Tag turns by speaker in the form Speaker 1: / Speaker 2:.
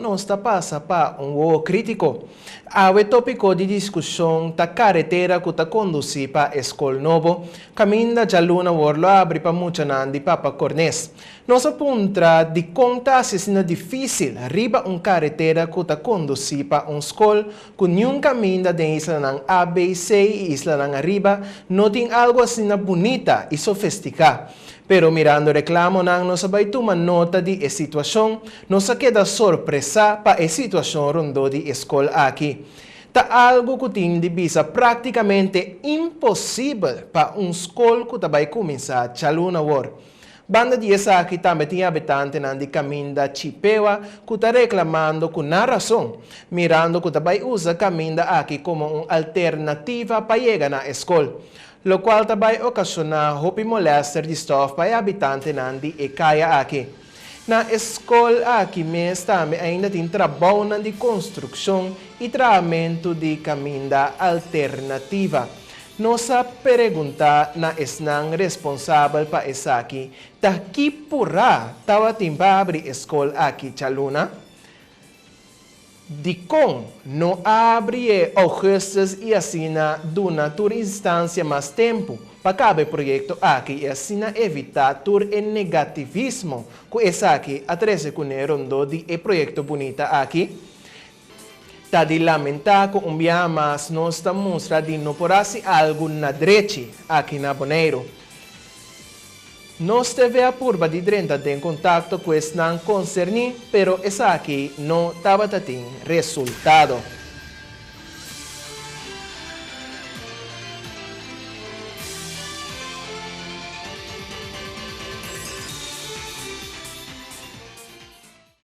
Speaker 1: não está passa para o crítico. O tópico de discussão da carretera que está conduzir para a escola novo, caminho da Jaluna Worlo abre para muita nandi Papa Cornés. Nossa ponta de conta se é difícil arriba carretera que está conduzir para escola que nenhum caminho da isla ng ABC e isla ng arriba não tem algo assim bonita e sofisticada. Pero mirando reclamo nang nos sabay tuma nota di e situação, nos queda sorpresa pa e situação rondo di escola aqui. Ta algo que tem de visa praticamente impossível pa escola que vai começar a Jaluna War. Banda de essa aqui também tinha habitante na de caminho da Chipewa que está reclamando com na razão, mirando que também usa caminho aqui como uma alternativa para chegar na escola. Lo qual também ocasiona hopi molester de stof para habitante nandi e kaya aqui. Na escola aqui mesmo também ainda tem trabalho de construção e tratamento de caminho alternativa. Nossa pergunta na esnang responsável para essa aqui, que porra tawa timba abrir escola aqui Jaluna? De como não abre Augustus e assina duna tur instância mais tempo para cada projeto aqui e assina evitar tur negativismo que essa aqui a 13 de rondo de projeto bonita aqui. Tá de lamentar que dia mais nós estamos mostrando de não porasi algo na direita aqui na Bonaire. Nós teve a curva de 30 em contato com esse não concerni, pero essa aqui não estava tendo resultado.